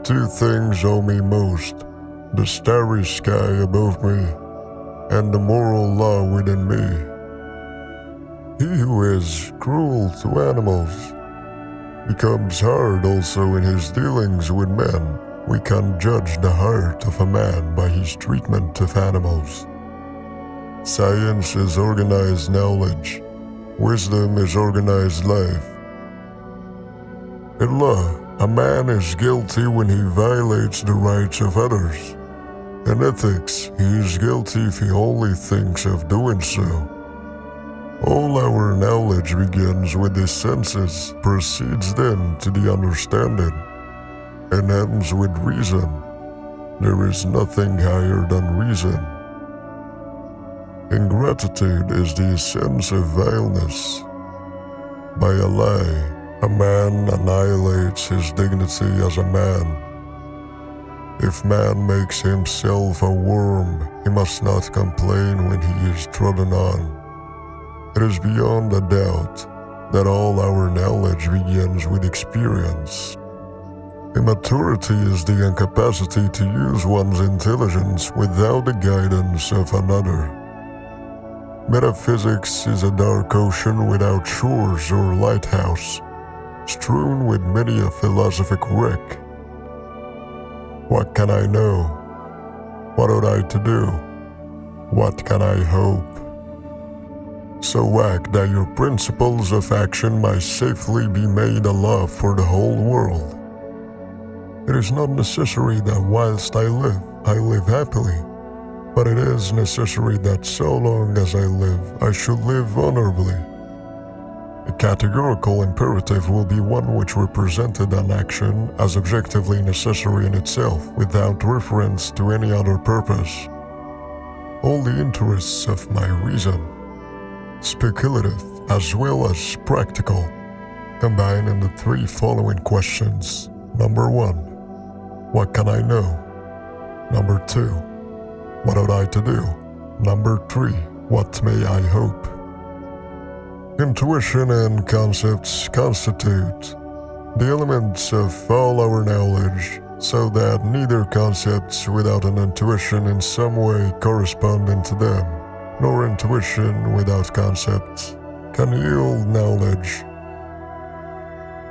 Two things owe me most, the starry sky above me, and the moral law within me. He who is cruel to animals becomes hard also in his dealings with men. We can judge the heart of a man by his treatment of animals. Science is organized knowledge. Wisdom is organized life. In law, a man is guilty when he violates the rights of others. In ethics, he is guilty if he only thinks of doing so. All our knowledge begins with the senses, proceeds then to the understanding, and ends with reason. There is nothing higher than reason. Ingratitude is the essence of vileness. By a lie, a man annihilates his dignity as a man. If man makes himself a worm, he must not complain when he is trodden on. It is beyond a doubt that all our knowledge begins with experience. Immaturity is the incapacity to use one's intelligence without the guidance of another. Metaphysics is a dark ocean without shores or lighthouse, strewn with many a philosophic wreck. What can I know? What ought I to do? What can I hope? So act that your principles of action might safely be made a law for the whole world. It is not necessary that whilst I live happily, but it is necessary that so long as I live, I should live honourably. A categorical imperative will be one which represented an action as objectively necessary in itself, without reference to any other purpose. All the interests of my reason, speculative as well as practical, combine in the three following questions. Number 1, what can I know? Number 2, what ought I to do? Number 3, what may I hope? Intuition and concepts constitute the elements of all our knowledge, so that neither concepts without an intuition in some way corresponding to them, nor intuition without concepts, can yield knowledge.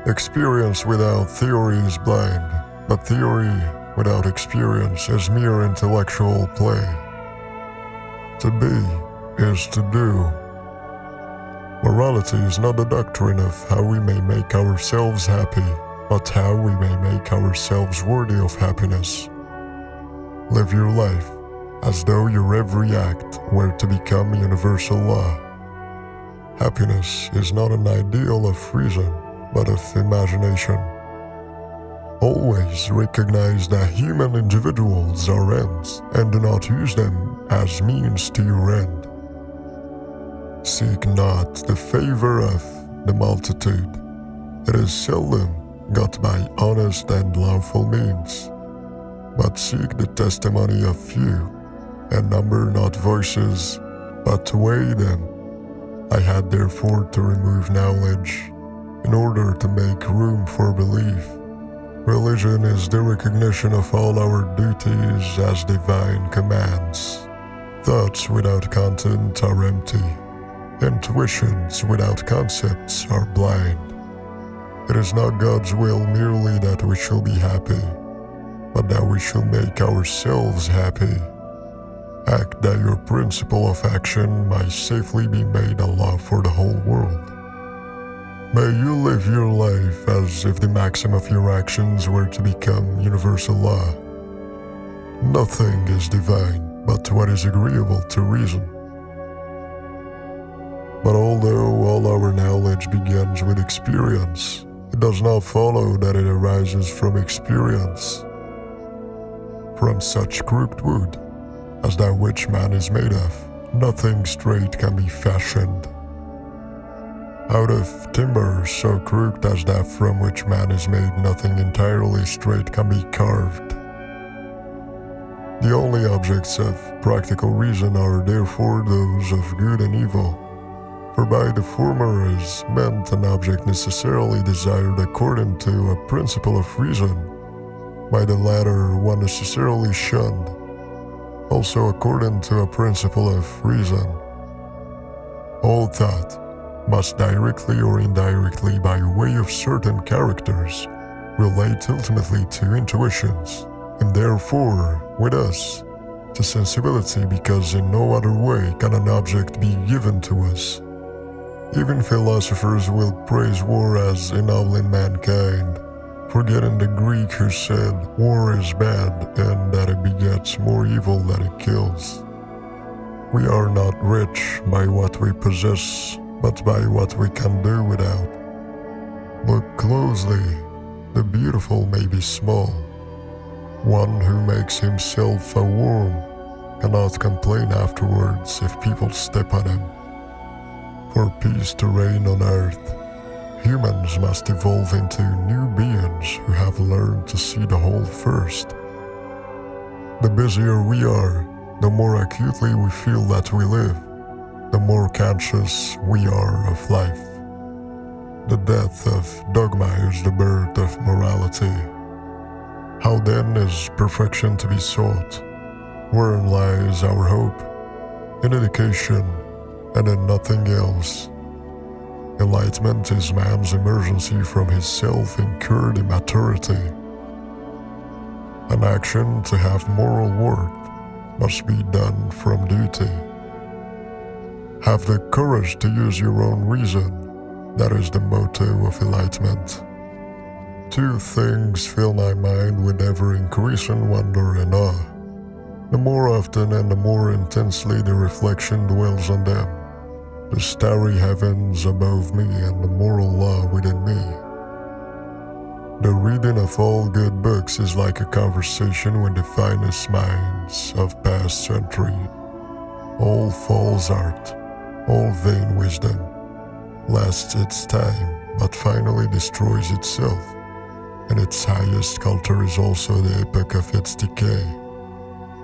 Experience without theory is blind, but theory without experience is mere intellectual play. To be is to do. Morality is not the doctrine of how we may make ourselves happy, but how we may make ourselves worthy of happiness. Live your life as though your every act were to become universal law. Happiness is not an ideal of reason, but of imagination. Always recognize that human individuals are ends, and do not use them as means to your end. Seek not the favor of the multitude. It is seldom got by honest and lawful means, but seek the testimony of few, and number not voices, but weigh them. I had therefore to remove knowledge, in order to make room for belief. Religion is the recognition of all our duties as divine commands. Thoughts without content are empty. Intuitions without concepts are blind. It is not God's will merely that we shall be happy, but that we shall make ourselves happy. Act that your principle of action might safely be made a law for the whole world. May you live your life as if the maxim of your actions were to become universal law. Nothing is divine but what is agreeable to reason. But although all our knowledge begins with experience, it does not follow that it arises from experience. From such crooked wood as that which man is made of, nothing straight can be fashioned. Out of timber so crooked as that from which man is made, nothing entirely straight can be carved. The only objects of practical reason are therefore those of good and evil, for by the former is meant an object necessarily desired according to a principle of reason, by the latter one necessarily shunned, also according to a principle of reason. All thought must directly or indirectly by way of certain characters relate ultimately to intuitions, and therefore, with us, to sensibility, because in no other way can an object be given to us. Even philosophers will praise war as ennobling mankind, forgetting the Greek who said war is bad and that it begets more evil than it kills. We are not rich by what we possess, but by what we can do without. Look closely, the beautiful may be small. One who makes himself a worm cannot complain afterwards if people step on him. For peace to reign on earth, humans must evolve into new beings who have learned to see the whole first. The busier we are, the more acutely we feel that we live, the more conscious we are of life. The death of dogma is the birth of morality. How then is perfection to be sought? Wherein lies our hope? In education, and in nothing else. Enlightenment is man's emergency from his self-incurred immaturity. An action to have moral worth must be done from duty. Have the courage to use your own reason. That is the motto of enlightenment. Two things fill my mind with ever-increasing wonder and awe. The more often and the more intensely the reflection dwells on them, the starry heavens above me and the moral law within me. The reading of all good books is like a conversation with the finest minds of past centuries. All false art, all vain wisdom, lasts its time but finally destroys itself, and its highest culture is also the epoch of its decay.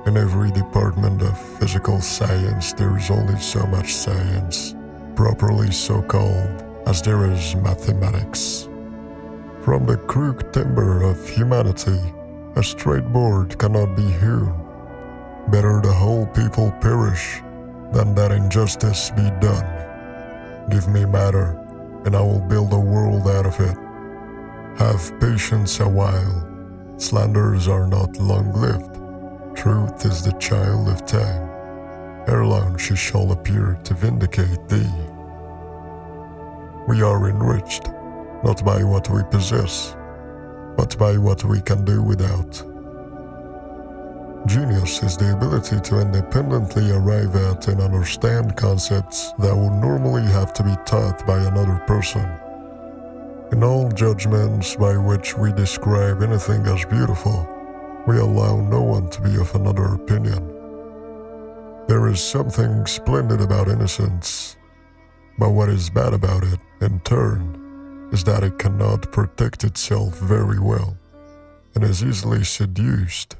In every department of physical science there is only so much science, properly so called, as there is mathematics. From the crooked timber of humanity, a straight board cannot be hewn. Better the whole people perish than that injustice be done. Give me matter, and I will build a world out of it. Have patience a while. Slanders are not long-lived. Truth is the child of time. Ere long she shall appear to vindicate thee. We are enriched, not by what we possess, but by what we can do without. Genius is the ability to independently arrive at and understand concepts that would normally have to be taught by another person. In all judgments by which we describe anything as beautiful, we allow no one to be of another opinion. There is something splendid about innocence, but what is bad about it, in turn, is that it cannot protect itself very well, and is easily seduced